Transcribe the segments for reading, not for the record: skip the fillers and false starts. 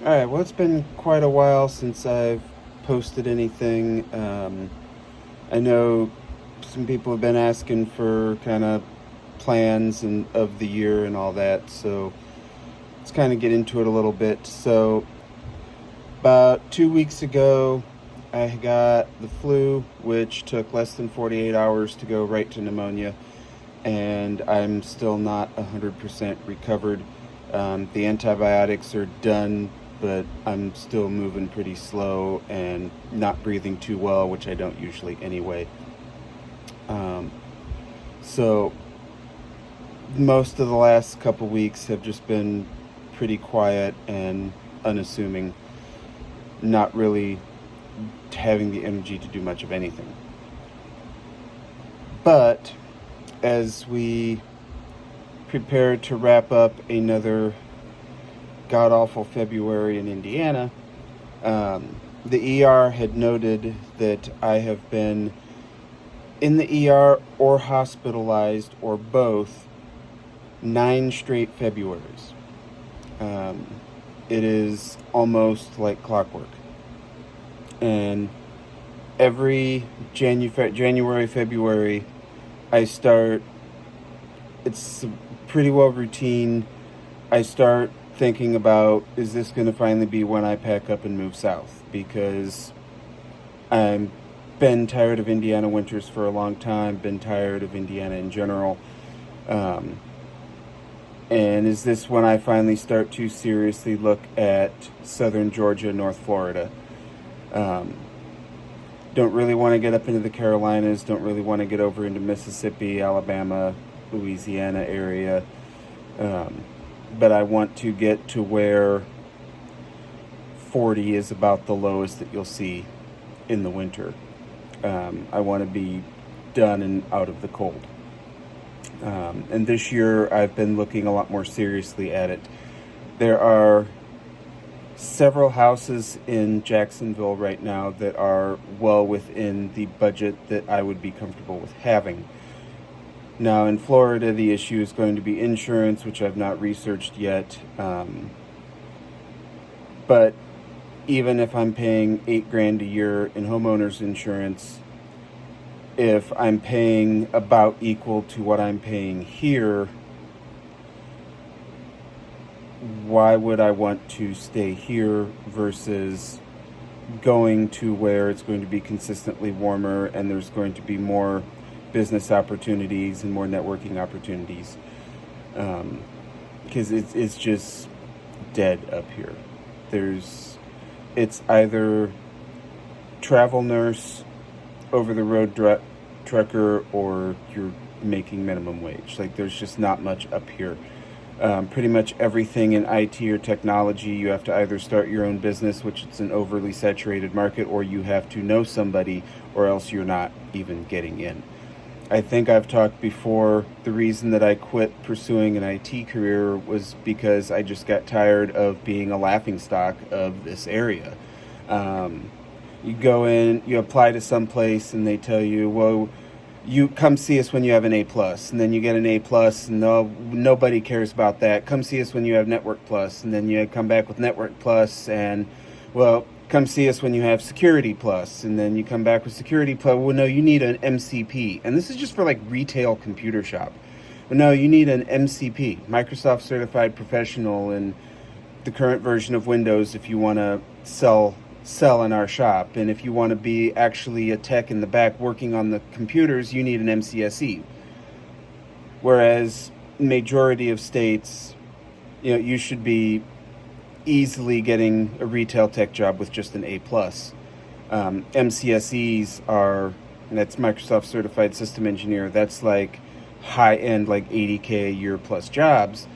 All right, well, it's been quite a while since I've posted anything. I know some people have been asking for kind of plans and of the year and all that, so let's kind of get into it a little bit. So, about 2 weeks ago, I got the flu, which took less than 48 hours to go right to pneumonia, and I'm still not 100% recovered. The antibiotics are done, but I'm still moving pretty slow and not breathing too well, which I don't usually anyway. Um, so, most of the last couple weeks have just been pretty quiet and unassuming, not really having the energy to do much of anything. But as we prepare to wrap up another god awful February in Indiana, the ER had noted that I have been in the ER or hospitalized or both 9 straight Februaries. Um, it is almost like clockwork. And every January, February, I start, it's pretty well routine. I start thinking about, is this going to finally be when I pack up and move south? Because I've been tired of Indiana winters for a long time, been tired of Indiana in general. Um, and is this when I finally start to seriously look at southern Georgia, North Florida? Um, don't really want to get up into the Carolinas, don't really want to get over into Mississippi, Alabama, Louisiana area. Um, but I want to get to where 40 is about the lowest that you'll see in the winter. I want to be done and out of the cold. And this year I've been looking a lot more seriously at it. There are several houses in Jacksonville right now that are well within the budget that I would be comfortable with having. Now, in Florida, the issue is going to be insurance, which I've not researched yet. But even if I'm paying $8,000 a year in homeowners insurance, if I'm paying about equal to what I'm paying here, why would I want to stay here versus going to where it's going to be consistently warmer and there's going to be more business opportunities and more networking opportunities? Because it's just dead up here. It's either travel nurse, over the road trucker, or you're making minimum wage. Like, there's just not much up here. Pretty much everything in IT or technology, you have to either start your own business, which it's an overly saturated market, or you have to know somebody, or else you're not even getting in. I think I've talked before, the reason that I quit pursuing an IT career was because I just got tired of being a laughingstock of this area. Um, you go in, you apply to some place, and they tell you, well, you come see us when you have an A plus, and then you get an A plus, and nobody cares about that. Come see us when you have Network Plus, and then you come back with Network Plus, and well, come see us when you have Security Plus, and then you come back with Security Plus. Well, no, you need an MCP, and this is just for like retail computer shop. But no, you need an MCP, Microsoft Certified Professional, and the current version of Windows if you want to sell in our shop. And if you want to be actually a tech in the back working on the computers, you need an MCSE. Whereas majority of states, you should be easily getting a retail tech job with just an A plus. MCSEs are, and that's Microsoft Certified System Engineer. That's like high end, like 80K a year plus jobs.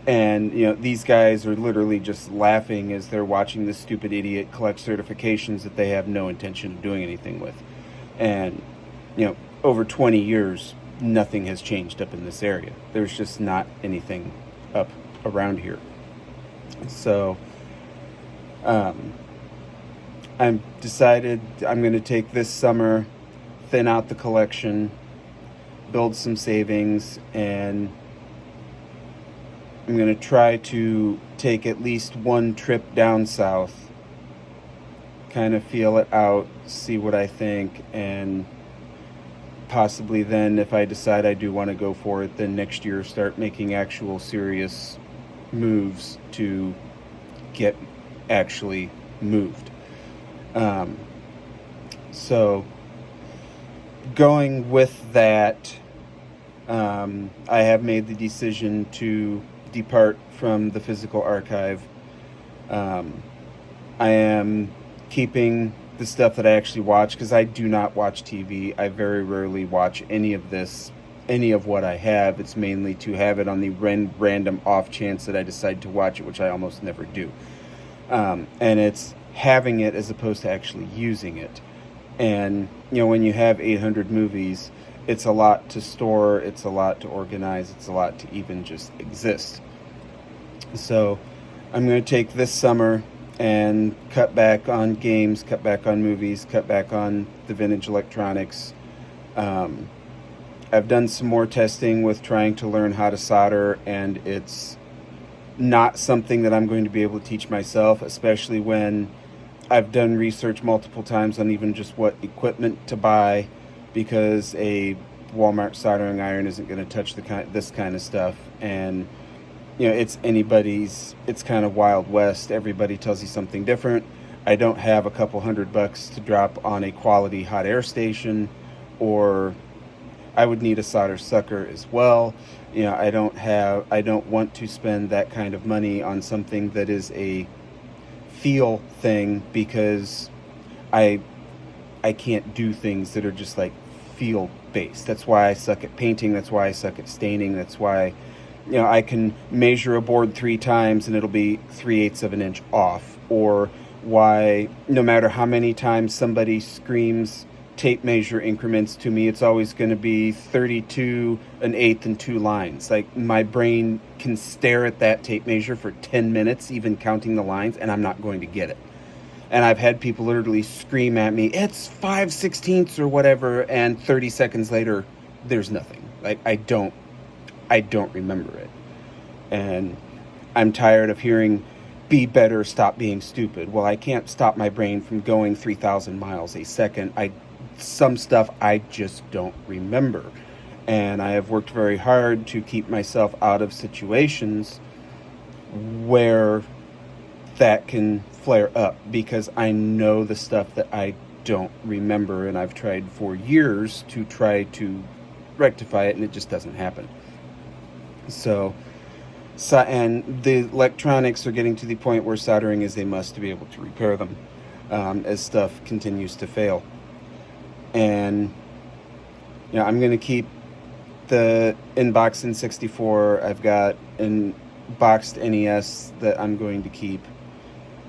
And, these guys are literally just laughing as they're watching this stupid idiot collect certifications that they have no intention of doing anything with. And, over 20 years, nothing has changed up in this area. There's just not anything up around here. So, I'm decided I'm going to take this summer, thin out the collection, build some savings, and I'm going to try to take at least one trip down south, kind of feel it out, see what I think, and possibly then, if I decide I do want to go for it, then next year start making actual serious moves to get actually moved. So going with that, I have made the decision to depart from the physical archive. I am keeping the stuff that I actually watch, because I do not watch TV. I very rarely watch any of what I have. It's mainly to have it on the random off chance that I decide to watch it, which I almost never do. And it's having it as opposed to actually using it. And, when you have 800 movies, it's a lot to store, it's a lot to organize, it's a lot to even just exist. So I'm going to take this summer and cut back on games, cut back on movies, cut back on the vintage electronics. I've done some more testing with trying to learn how to solder, and it's not something that I'm going to be able to teach myself, especially when I've done research multiple times on even just what equipment to buy, because a Walmart soldering iron isn't going to touch this kind of stuff. And it's kind of Wild West. Everybody tells you something different. I don't have a couple $100 to drop on a quality hot air station, or I would need a solder sucker as well. I don't want to spend that kind of money on something that is a feel thing, because I can't do things that are just like feel based. That's why I suck at painting. That's why I suck at staining. That's why I can measure a board 3 times and it'll be 3/8 of an inch off, or why no matter how many times somebody screams tape measure increments to me, it's always going to be 32 1/8 and 2 lines. Like, my brain can stare at that tape measure for 10 minutes, even counting the lines, and I'm not going to get it. And I've had people literally scream at me, it's 5/16 or whatever, and 30 seconds later, there's nothing. Like, I don't remember it. And I'm tired of hearing, be better, stop being stupid. Well, I can't stop my brain from going 3,000 miles a second. Some stuff I just don't remember. And I have worked very hard to keep myself out of situations where that can flare up, because I know the stuff that I don't remember, and I've tried for years to try to rectify it, and it just doesn't happen. So and the electronics are getting to the point where soldering is a must to be able to repair them, as stuff continues to fail. And I'm going to keep the in-box N64. I've got an boxed NES that I'm going to keep.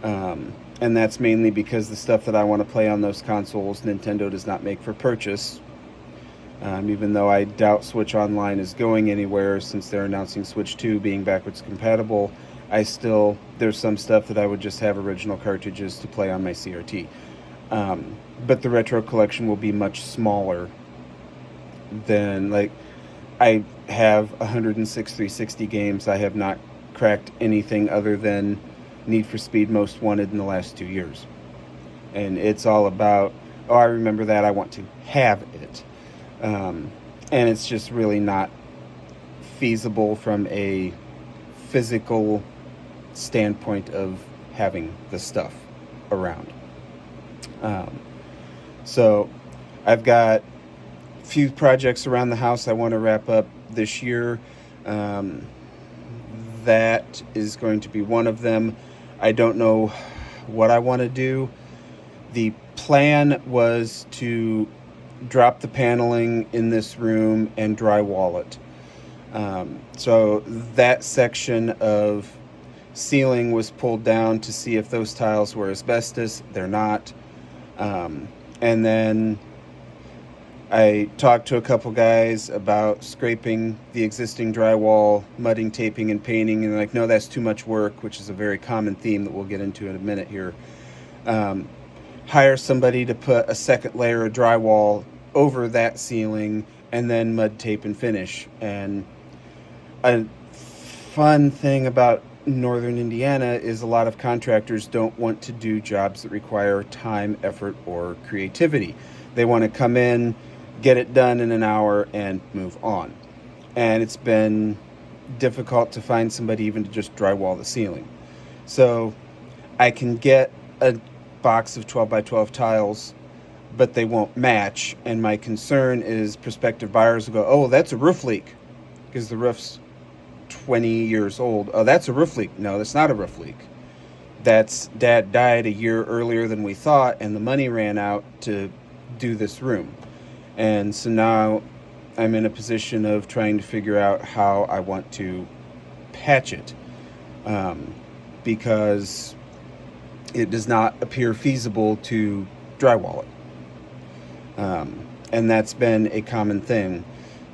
And that's mainly because the stuff that I want to play on those consoles, Nintendo does not make for purchase. Even though I doubt Switch Online is going anywhere, since they're announcing Switch 2 being backwards compatible, there's some stuff that I would just have original cartridges to play on my CRT. But the retro collection will be much smaller than, I have 106 360 games. I have not cracked anything other than Need for Speed Most Wanted in the last 2 years. And it's all about, I remember that, I want to have it. And it's just really not feasible from a physical standpoint of having the stuff around. So I've got a few projects around the house I want to wrap up this year. That is going to be one of them. I don't know what I want to do. The plan was to drop the paneling in this room and drywall it. So that section of ceiling was pulled down to see if those tiles were asbestos. They're not. And then I talked to a couple guys about scraping the existing drywall, mudding, taping, and painting, and they're like, no, that's too much work, which is a very common theme that we'll get into in a minute here. Hire somebody to put a second layer of drywall over that ceiling, and then mud, tape, and finish. And fun thing about northern Indiana is a lot of contractors don't want to do jobs that require time, effort, or creativity. They want to come in, get it done in an hour, and move on. And it's been difficult to find somebody even to just drywall the ceiling. So I can get a box of 12 by 12 tiles, but they won't match. And my concern is prospective buyers will go, oh, that's a roof leak because the roof's 20 years old. Oh, that's a roof leak. No, that's not a roof leak. That's Dad died a year earlier than we thought, and the money ran out to do this room. And so now I'm in a position of trying to figure out how I want to patch it, because it does not appear feasible to drywall it. And that's been a common thing,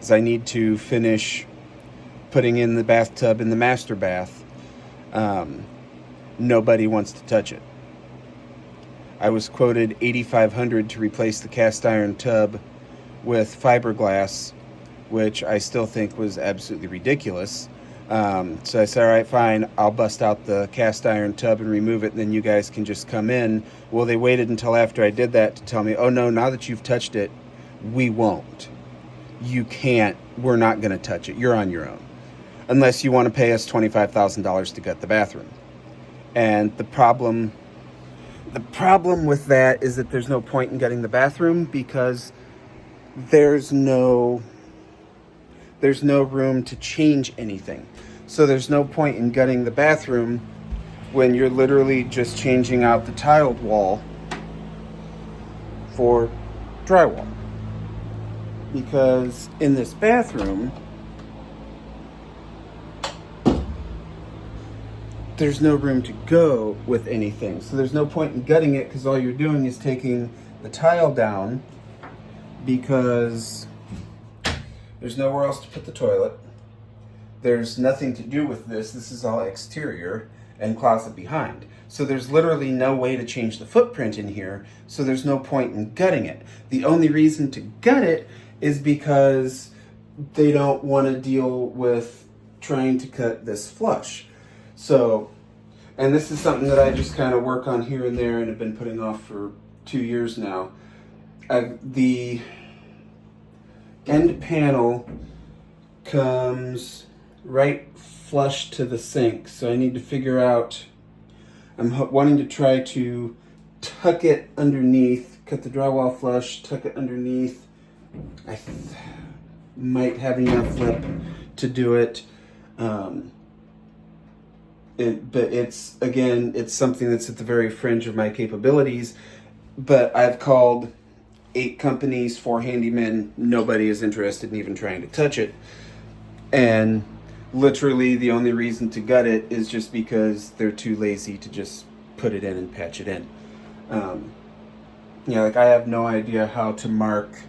is I need to finish putting in the bathtub in the master bath. Nobody wants to touch it. I was quoted $8,500 to replace the cast iron tub with fiberglass, which I still think was absolutely ridiculous. So I said, all right, fine, I'll bust out the cast iron tub and remove it, and then you guys can just come in. Well, they waited until after I did that to tell me, oh no, now that you've touched it, we won't. You can't, we're not going to touch it. You're on your own. Unless you want to pay us $25,000 to gut the bathroom. And the problem with that is that there's no point in gutting the bathroom because there's no room to change anything. So there's no point in gutting the bathroom when you're literally just changing out the tiled wall for drywall. Because in this bathroom, there's no room to go with anything. So there's no point in gutting it because all you're doing is taking the tile down because there's nowhere else to put the toilet. There's nothing to do with this. This is all exterior and closet behind. So there's literally no way to change the footprint in here. So there's no point in gutting it. The only reason to gut it is because they don't want to deal with trying to cut this flush. So, and this is something that I just kind of work on here and there and have been putting off for 2 years now. The end panel comes right flush to the sink, so I need to figure out, I'm wanting to try to tuck it underneath, cut the drywall flush, tuck it underneath. I might have enough lip to do it. But it's, again, it's something that's at the very fringe of my capabilities. But I've called 8 companies, 4 handymen. Nobody is interested in even trying to touch it. And literally the only reason to gut it is just because they're too lazy to just put it in and patch it in. Like I have no idea how to mark,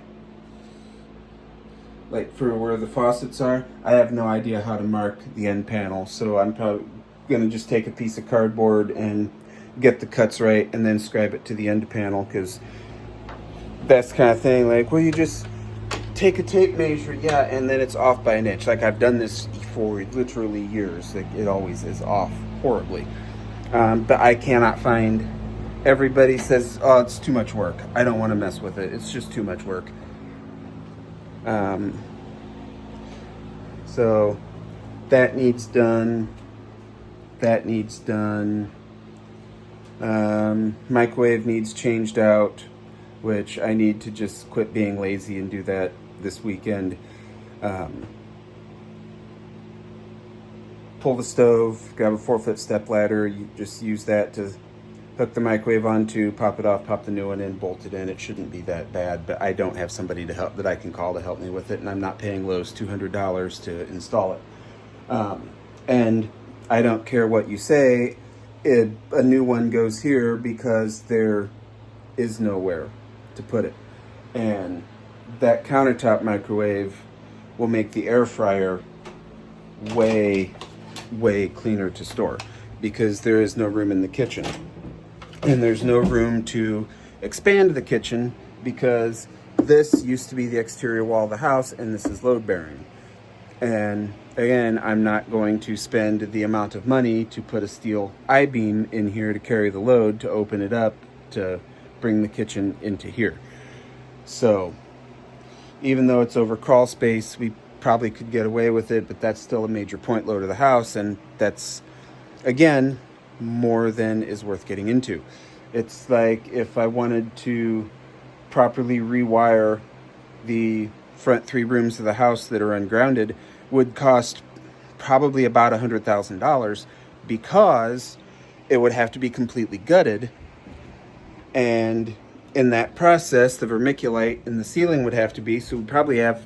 like for where the faucets are, I have no idea how to mark the end panel. So I'm probably gonna just take a piece of cardboard and get the cuts right and then scribe it to the end panel, because that's the kind of thing like, well, you just take a tape measure, yeah, and then it's off by an inch. Like I've done this for literally years. Like it always is off horribly. But I cannot find, everybody says, oh, it's too much work. I don't want to mess with it. It's just too much work. So that needs done. That needs done. Microwave needs changed out, which I need to just quit being lazy and do that this weekend. Pull the stove, grab a 4-foot step ladder. You just use that to hook the microwave onto, pop it off, pop the new one in, bolt it in. It shouldn't be that bad, but I don't have somebody to help that I can call to help me with it, and I'm not paying Lowe's $200 to install it. And I don't care what you say, a new one goes here because there is nowhere to put it. And that countertop microwave will make the air fryer way cleaner to store, because there is no room in the kitchen. And there's no room to expand the kitchen because this used to be the exterior wall of the house and this is load bearing. And again, I'm not going to spend the amount of money to put a steel I-beam in here to carry the load to open it up to bring the kitchen into here. So even though it's over crawl space, we probably could get away with it, but that's still a major point load of the house, and that's, again, more than is worth getting into. It's like if I wanted to properly rewire the front 3 rooms of the house that are ungrounded, would cost probably about $100,000, because it would have to be completely gutted, and in that process the vermiculite in the ceiling would have to be, so we'd probably have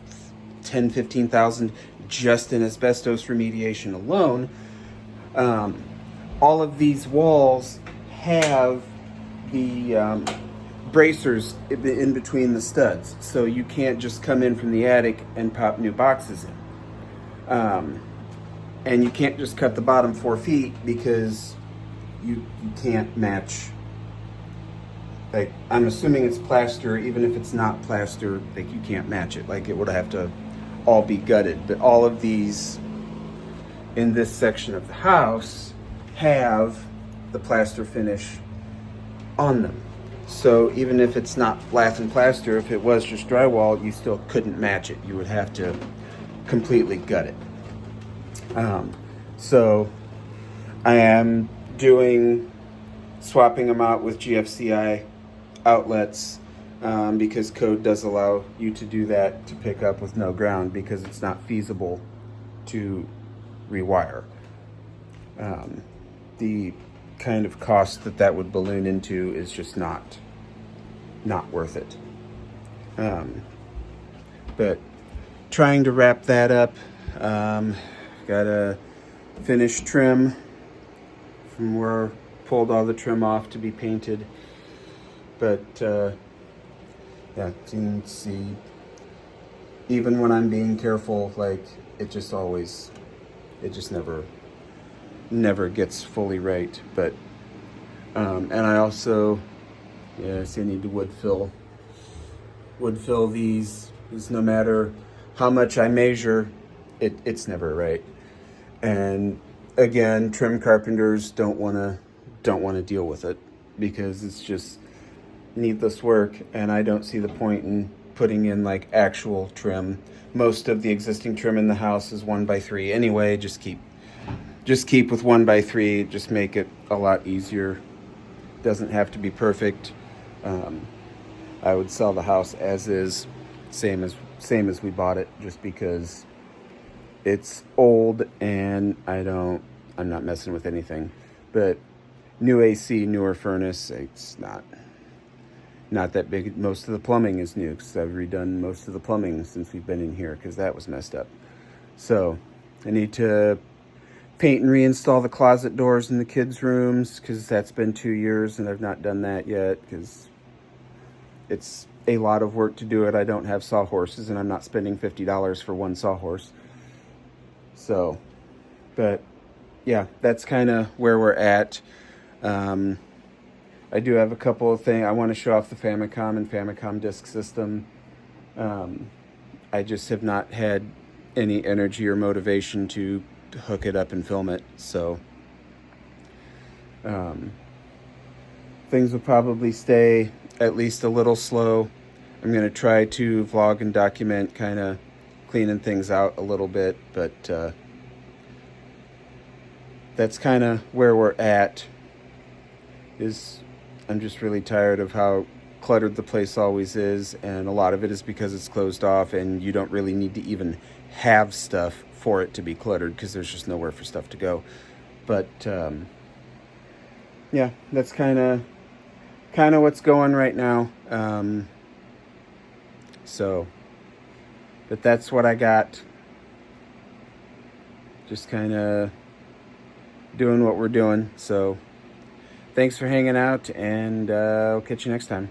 10-15,000 just in asbestos remediation alone. All of these walls have the bracers in between the studs, so you can't just come in from the attic and pop new boxes in. And you can't just cut the bottom 4 feet, because you can't match. Like, I'm assuming it's plaster. Even if it's not plaster, like, you can't match it. Like, it would have to all be gutted. But all of these in this section of the house have the plaster finish on them. So even if it's not lath and plaster, if it was just drywall, you still couldn't match it. You would have to completely gut it. So I am swapping them out with GFCI outlets, because code does allow you to do that, to pick up with no ground, because it's not feasible to rewire. The kind of cost that would balloon into is just not worth it. But trying to wrap that up. Got a finished trim from where pulled all the trim off to be painted. But yeah, you can see, even when I'm being careful, like, it just never gets fully right. But and I also, yeah, see, I need to wood fill these, because no matter how much I measure, it's never right. And again, trim carpenters don't want to deal with it, because it's just needless work, and I don't see the point in putting in like actual trim. Most of the existing trim in the house is 1x3 anyway. Just keep with 1x3. Just make it a lot easier. Doesn't have to be perfect. I would sell the house as is, same as we bought it, just because it's old and I'm not messing with anything. But new AC, newer furnace, it's not that big. Most of the plumbing is new, because I've redone most of the plumbing since we've been in here, because that was messed up. So I need to paint and reinstall the closet doors in the kids' rooms, because that's been 2 years and I've not done that yet, because it's a lot of work to do it. I don't have sawhorses, and I'm not spending $50 for one sawhorse. So, but yeah, that's kind of where we're at. I do have a couple of things. I want to show off the Famicom and Famicom Disk System. I just have not had any energy or motivation to hook it up and film it. So things will probably stay at least a little slow. I'm going to try to vlog and document, kind of cleaning things out a little bit, but that's kind of where we're at. I'm just really tired of how cluttered the place always is, and a lot of it is because it's closed off, and you don't really need to even have stuff for it to be cluttered, because there's just nowhere for stuff to go. But yeah, that's kind of what's going right now. So, but that's what I got. Just kind of doing what we're doing. So thanks for hanging out, and I'll catch you next time.